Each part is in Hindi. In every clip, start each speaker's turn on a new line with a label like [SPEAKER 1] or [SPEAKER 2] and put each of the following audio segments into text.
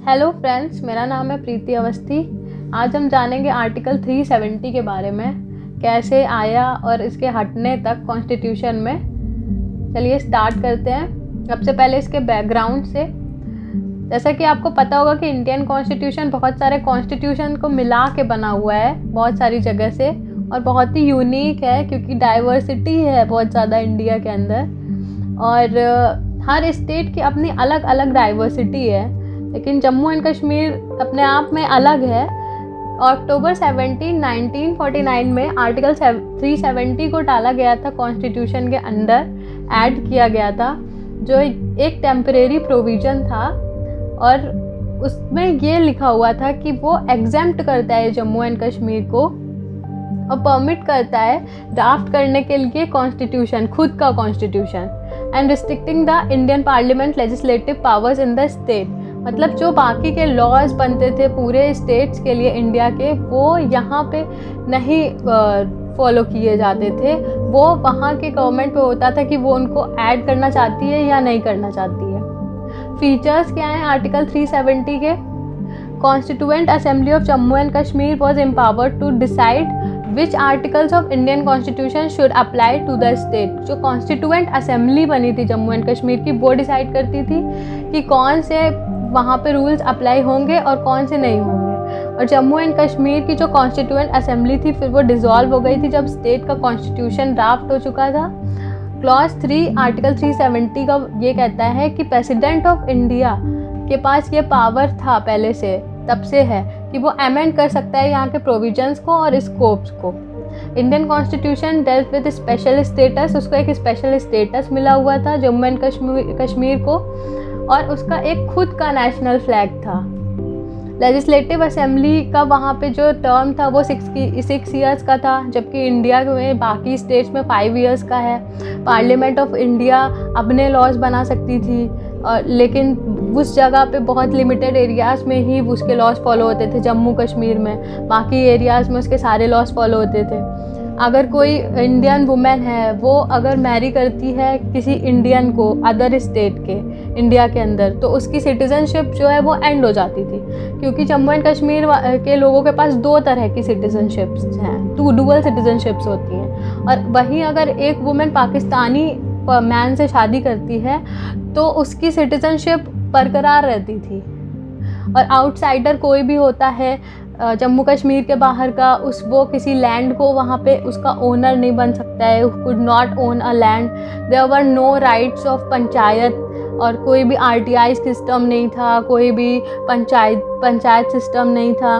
[SPEAKER 1] हेलो फ्रेंड्स, मेरा नाम है प्रीति अवस्थी। आज हम जानेंगे आर्टिकल 370 के बारे में, कैसे आया और इसके हटने तक कॉन्स्टिट्यूशन में। चलिए स्टार्ट करते हैं। सबसे पहले इसके बैकग्राउंड से। जैसा कि आपको पता होगा कि इंडियन कॉन्स्टिट्यूशन बहुत सारे कॉन्स्टिट्यूशन को मिला के बना हुआ है बहुत सारी जगह से, और बहुत ही यूनिक है क्योंकि डाइवर्सिटी है बहुत ज़्यादा इंडिया के अंदर, और हर स्टेट की अपनी अलग अलग डाइवर्सिटी है। लेकिन जम्मू एंड कश्मीर अपने आप में अलग है। अक्टूबर 17, 1949 में आर्टिकल 370 को डाला गया था कॉन्स्टिट्यूशन के अंदर, ऐड किया गया था, जो एक टेम्परेरी प्रोविज़न था, और उसमें ये लिखा हुआ था कि वो एग्जेम्प्ट करता है जम्मू एंड कश्मीर को और परमिट करता है ड्राफ्ट करने के लिए कॉन्स्टिट्यूशन, खुद का constitution, and restricting the Indian parliament legislative powers in the state. मतलब जो बाकी के लॉज बनते थे पूरे स्टेट्स के लिए इंडिया के, वो यहाँ पे नहीं फॉलो किए जाते थे। वो वहाँ के गवर्नमेंट पे होता था कि वो उनको ऐड करना चाहती है या नहीं करना चाहती है। फीचर्स क्या हैं आर्टिकल 370 के? Constituent assembly of Jammu and Kashmir was empowered to decide which articles of Indian constitution should apply to the state. जो कॉन्स्टिट्यूएंट असेंबली बनी थी जम्मू एंड कश्मीर की, वो डिसाइड करती थी कि कौन से वहाँ पे रूल्स अप्लाई होंगे और कौन से नहीं होंगे। और जम्मू एंड कश्मीर की जो कॉन्स्टिट्यूएंट असेंबली थी फिर वो डिसॉल्व हो गई थी जब स्टेट का कॉन्स्टिट्यूशन ड्राफ्ट हो चुका था। क्लॉज 3 आर्टिकल 370 का ये कहता है कि प्रेसिडेंट ऑफ इंडिया के पास ये पावर था पहले से, तब से है, कि वो अमेंड कर सकता है यहाँ के प्रोविजंस को और स्कोप्स को। Indian constitution dealt with special status, उसको एक स्पेशल स्टेटस मिला हुआ था जम्मू एंड कश्मीर को, और उसका एक खुद का नेशनल फ्लैग था। लेजिस्लेटिव असेंबली का वहाँ पे जो टर्म था वो 6 ईयर्स का था, जबकि इंडिया में बाकी स्टेट्स में 5 ईयर्स का है। पार्लियामेंट ऑफ इंडिया अपने लॉज बना सकती थी, और लेकिन उस जगह पे बहुत लिमिटेड एरियाज़ में ही उसके लॉज फॉलो होते थे। जम्मू कश्मीर में बाकी एरियाज़ में उसके सारे लॉज फॉलो होते थे। अगर कोई इंडियन वुमेन है, वो अगर मैरी करती है किसी इंडियन को अदर स्टेट के इंडिया के अंदर, तो उसकी सिटीज़नशिप जो है वो एंड हो जाती थी, क्योंकि जम्मू एंड कश्मीर के लोगों के पास 2 तरह की सिटीज़नशिप्स हैं, 2 डुअल सिटीज़नशिप्स होती हैं। और वहीं अगर एक वुमेन पाकिस्तानी मैन से शादी करती है तो उसकी सिटीज़नशिप बरकरार रहती थी। और आउटसाइडर कोई भी होता है जम्मू कश्मीर के बाहर का, वो किसी लैंड को वहाँ पे उसका ओनर नहीं बन सकता है, could not own a land. There were no rights of panchayat, और कोई भी आरटीआई सिस्टम नहीं था, कोई भी पंचायत सिस्टम नहीं था।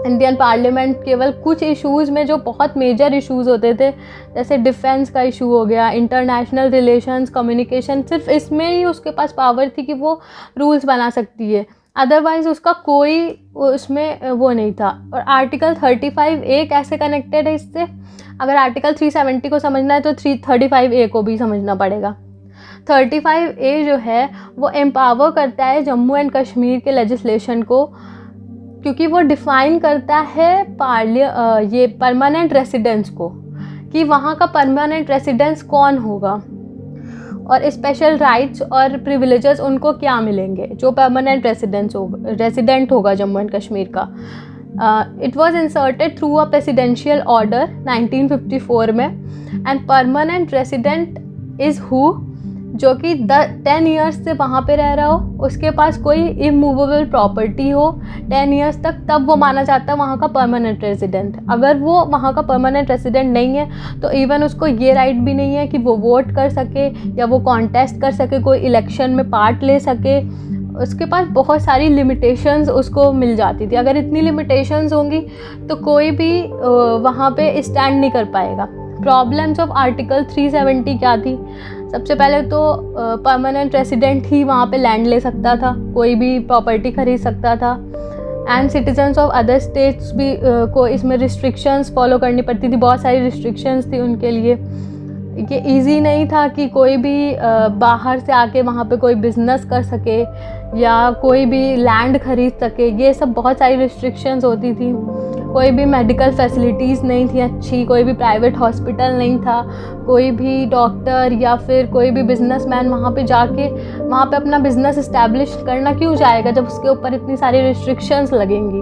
[SPEAKER 1] इंडियन पार्लियामेंट केवल कुछ इश्यूज़ में, जो बहुत मेजर इश्यूज़ होते थे, जैसे डिफेंस का इशू हो गया, इंटरनेशनल रिलेशंस, कम्युनिकेशन, सिर्फ इसमें ही उसके पास पावर थी कि वो रूल्स बना सकती है। अदरवाइज़ उसका कोई उसमें वो नहीं था। और आर्टिकल 35A कैसे कनेक्टेड है इससे? अगर आर्टिकल 370 को समझना है तो 335A को भी समझना पड़ेगा। 35A जो है वो एम्पावर करता है जम्मू एंड कश्मीर के लेजिस्लेशन को, क्योंकि वो डिफ़ाइन करता है ये परमानेंट रेसिडेंस को, कि वहाँ का परमानेंट रेसिडेंस कौन होगा और स्पेशल राइट्स और प्रिविलेजेस उनको क्या मिलेंगे जो परमानेंट रेसिडेंट होगा जम्मू एंड कश्मीर का। It was inserted through a presidential order 1954 में। And permanent resident is who, जो कि 10 ईयर्स से वहाँ पे रह रहा हो, उसके पास कोई इमूवेबल प्रॉपर्टी हो 10 ईयर्स तक, तब वो माना जाता है वहाँ का परमानेंट रेसिडेंट। अगर वो वहाँ का परमानेंट रेसिडेंट नहीं है तो इवन उसको ये राइट भी नहीं है कि वो वोट कर सके या वो कॉन्टेस्ट कर सके, कोई इलेक्शन में पार्ट ले सके। उसके पास बहुत सारी लिमिटेशंस उसको मिल जाती थी। अगर इतनी लिमिटेशंस होंगी तो कोई भी वहाँ पे स्टैंड नहीं कर पाएगा। प्रॉब्लम्स ऑफ आर्टिकल 370 क्या थी? सबसे पहले तो परमानेंट रेसिडेंट ही वहाँ पे लैंड ले सकता था, कोई भी प्रॉपर्टी खरीद सकता था, and citizens of other states भी को इसमें रिस्ट्रिक्शंस फॉलो करनी पड़ती थी। बहुत सारी रिस्ट्रिक्शंस थी उनके लिए। ये इजी नहीं था कि कोई भी बाहर से आके वहाँ पे कोई बिज़नेस कर सके या कोई भी लैंड खरीद सके, ये सब बहुत सारी रिस्ट्रिक्शंस होती थी। कोई भी मेडिकल फैसिलिटीज़ नहीं थी अच्छी, कोई भी प्राइवेट हॉस्पिटल नहीं था, कोई भी डॉक्टर या फिर कोई भी बिजनेसमैन वहाँ पे जाके वहाँ पे अपना बिजनेस इस्टेब्लिश करना क्यों जाएगा जब उसके ऊपर इतनी सारी रिस्ट्रिक्शंस लगेंगी।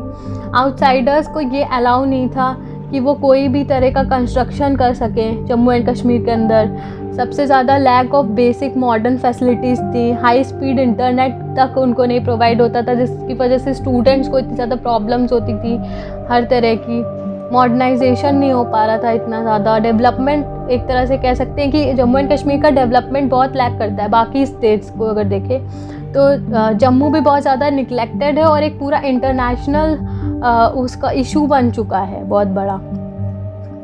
[SPEAKER 1] आउटसाइडर्स को ये अलाउ नहीं था कि वो कोई भी तरह का कंस्ट्रक्शन कर सकें जम्मू एंड कश्मीर के अंदर। सबसे ज़्यादा lack of basic modern facilities थी, हाई स्पीड इंटरनेट तक उनको नहीं प्रोवाइड होता था, जिसकी वजह से स्टूडेंट्स को इतनी ज़्यादा प्रॉब्लम्स होती थी हर तरह की। मॉडर्नाइजेशन नहीं हो पा रहा था इतना ज़्यादा। डेवलपमेंट एक तरह से कह सकते हैं कि जम्मू एंड कश्मीर का डेवलपमेंट बहुत लैक करता है बाकी स्टेट्स को अगर देखें तो। जम्मू भी बहुत ज़्यादा निगलेक्टेड है और एक पूरा इंटरनेशनल उसका इशू बन चुका है बहुत बड़ा।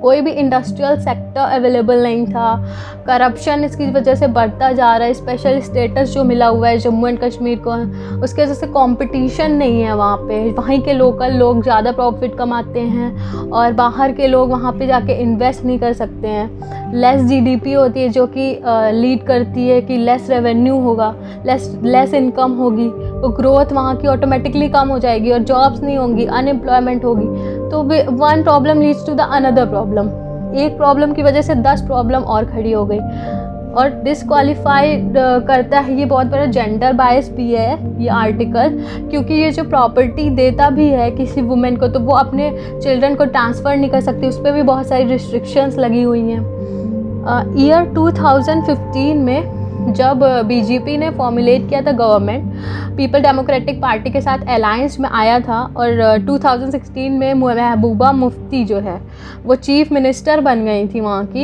[SPEAKER 1] कोई भी इंडस्ट्रियल सेक्टर अवेलेबल नहीं था, करप्शन इसकी वजह से बढ़ता जा रहा है। स्पेशल स्टेटस जो मिला हुआ है जम्मू एंड कश्मीर को, उसके वजह से कंपटीशन नहीं है वहाँ पे। वहीं के लोकल लोग ज़्यादा प्रॉफिट कमाते हैं और बाहर के लोग वहाँ पे जाके इन्वेस्ट नहीं कर सकते हैं। लेस जीडीपी होती है जो कि लीड करती है कि लेस रेवेन्यू होगा, लेस इनकम होगी, तो ग्रोथ वहाँ की ऑटोमेटिकली कम हो जाएगी और जॉब्स नहीं होंगी, अनएम्प्लॉयमेंट होगी। तो one problem leads to the another problem. एक प्रॉब्लम की वजह से 10 प्रॉब्लम और खड़ी हो गई और डिसक्वालीफाइड करता है। ये बहुत बड़ा जेंडर बायस भी है ये आर्टिकल, क्योंकि ये जो प्रॉपर्टी देता भी है किसी वुमेन को तो वो अपने चिल्ड्रन को ट्रांसफ़र नहीं कर सकती, उस पर भी बहुत सारी रिस्ट्रिक्शंस लगी हुई हैं। ईयर 2015 में जब बीजेपी ने फॉर्मुलेट किया था गवर्नमेंट, पीपल डेमोक्रेटिक पार्टी के साथ अलायंस में आया था और 2016 में महबूबा मुफ्ती जो है वो चीफ मिनिस्टर बन गई थी वहाँ की।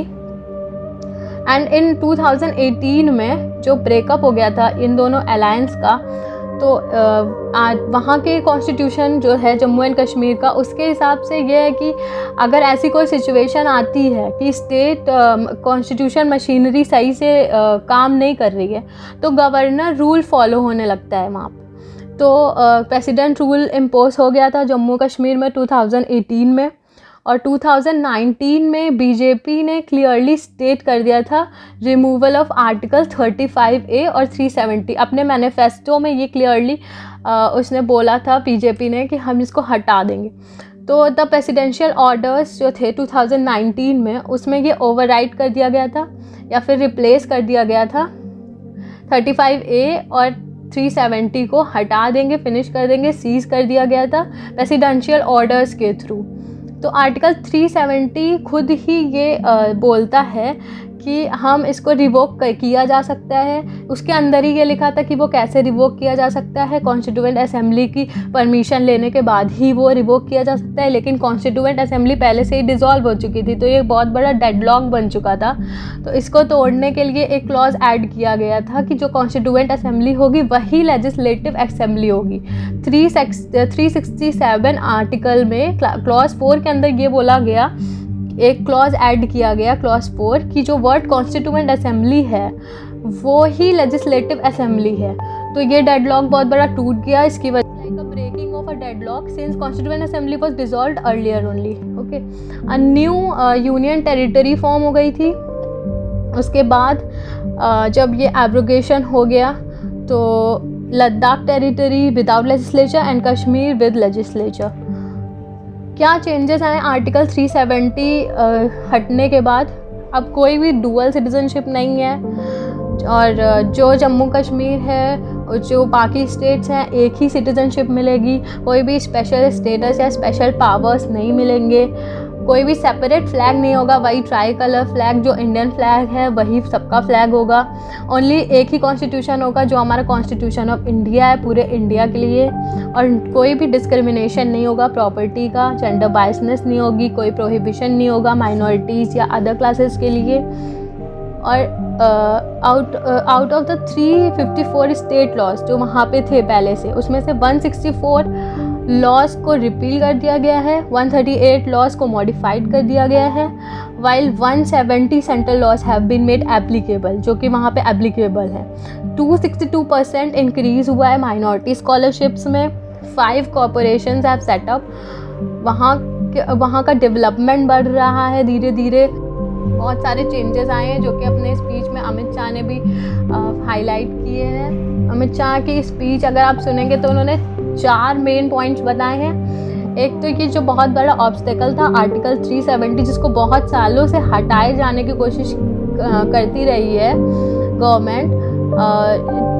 [SPEAKER 1] एंड इन 2018 में जो ब्रेकअप हो गया था इन दोनों अलायंस का, तो वहाँ के कॉन्स्टिट्यूशन जो है जम्मू एंड कश्मीर का, उसके हिसाब से ये है कि अगर ऐसी कोई सिचुएशन आती है कि स्टेट कॉन्स्टिट्यूशन मशीनरी सही से काम नहीं कर रही है तो गवर्नर रूल फॉलो होने लगता है वहाँ पे। तो प्रेसिडेंट रूल इम्पोज हो गया था जम्मू कश्मीर में 2018 में, और 2019 में बीजेपी ने क्लियरली स्टेट कर दिया था रिमूवल ऑफ आर्टिकल 35A और 370। अपने मैनिफेस्टो में ये क्लियरली उसने बोला था बीजेपी ने कि हम इसको हटा देंगे। तो द प्रेसिडेंशियल ऑर्डर्स जो थे 2019 में, उसमें ये ओवरराइड कर दिया गया था या फिर रिप्लेस कर दिया गया था। 35A और 370 को हटा देंगे, फिनिश कर देंगे, सीज कर दिया गया था प्रेसिडेंशियल ऑर्डर्स के थ्रू। तो आर्टिकल 370 खुद ही ये बोलता है कि हम इसको रिवोक किया जा सकता है। उसके अंदर ही ये लिखा था कि वो कैसे रिवोक किया जा सकता है, कॉन्स्टिट्यूएंट असेंबली की परमिशन लेने के बाद ही वो रिवोक किया जा सकता है। लेकिन कॉन्स्टिट्यूएंट असेंबली पहले से ही डिसॉल्व हो चुकी थी, तो ये बहुत बड़ा डेडलॉक बन चुका था। तो इसको तोड़ने के लिए एक क्लॉज ऐड किया गया था कि जो कॉन्स्टिट्यूएंट असेंबली होगी वही लेजिस्लेटिव असेंबली होगी। 367 आर्टिकल में क्लॉज 4 के अंदर ये बोला गया, एक क्लॉज ऐड किया गया क्लॉज 4 की जो वर्ड कॉन्स्टिट्यूएंट असेंबली है वो ही लेजिस्लेटिव असेंबली है। तो ये डेडलॉक बहुत बड़ा टूट गया। इसकी वजह like a breaking of a deadlock since constituent assembly was dissolved earlier only. Okay, a new union territory form हो गई थी। उसके बाद जब ये एब्रोगेशन हो गया तो Ladakh territory without legislature and Kashmir with legislature. क्या चेंजेस आए आर्टिकल 370 हटने के बाद? अब कोई भी डुअल सिटीजनशिप नहीं है और जो जम्मू कश्मीर है और जो बाकी स्टेट्स हैं एक ही सिटीजनशिप मिलेगी। कोई भी स्पेशल स्टेटस या स्पेशल पावर्स नहीं मिलेंगे। कोई भी सेपरेट फ्लैग नहीं होगा, वही ट्राई कलर फ्लैग जो इंडियन फ्लैग है वही सबका फ्लैग होगा। ओनली एक ही कॉन्स्टिट्यूशन होगा जो हमारा कॉन्स्टिट्यूशन ऑफ इंडिया है पूरे इंडिया के लिए। और कोई भी डिस्क्रिमिनेशन नहीं होगा प्रॉपर्टी का, जेंडर बायसनेस नहीं होगी, कोई प्रोहिबिशन नहीं होगा माइनॉरिटीज़ या अदर क्लासेस के लिए। और out of the 354 state laws जो वहाँ पे थे पहले से, उसमें से 164 लॉज को रिपील कर दिया गया है, 138 लॉज को मॉडिफाइड कर दिया गया है, while 170 central laws have been made applicable, जो कि वहाँ पे एप्लीकेबल है। 262% इंक्रीज़ हुआ है माइनॉरिटी स्कॉलरशिप्स में। 5 कॉरपोरेशंस हैव सेटअप। वहाँ का डेवलपमेंट बढ़ रहा है धीरे धीरे। बहुत सारे चेंजेस आए हैं जो कि अपने स्पीच में अमित शाह ने भी हाईलाइट किए हैं। अमित शाह की स्पीच अगर आप सुनेंगे तो उन्होंने 4 मेन पॉइंट्स बताए हैं। एक तो ये जो बहुत बड़ा ऑब्स्टेकल था आर्टिकल 370, जिसको बहुत सालों से हटाए जाने की कोशिश करती रही है government,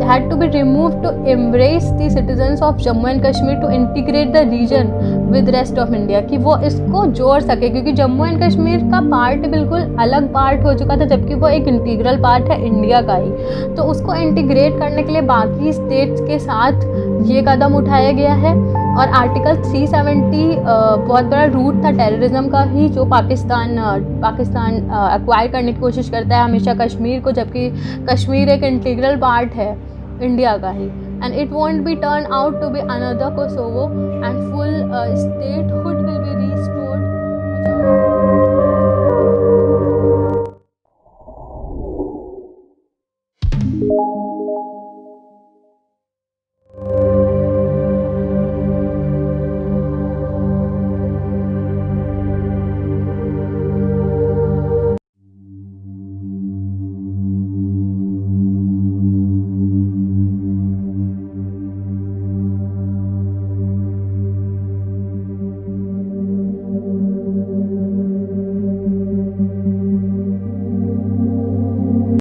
[SPEAKER 1] had to be removed to embrace the citizens of Jammu and Kashmir to integrate the region with rest of India, कि वो इसको जोड़ सके, क्योंकि जम्मू एंड कश्मीर का पार्ट बिल्कुल अलग पार्ट हो चुका था, जबकि वो एक इंटीग्रल पार्ट है इंडिया का ही। तो उसको इंटीग्रेट करने के लिए बाकी स्टेट्स के साथ ये कदम उठाया गया है। और आर्टिकल 370 बहुत बड़ा रूट था टेररिज्म का ही, जो पाकिस्तान एक्वायर करने की कोशिश करता है हमेशा कश्मीर को, जबकि कश्मीर एक इंटीग्रल पार्ट है इंडिया का ही। And it won't be turn out to be another Kosovo and full statehood will be restored.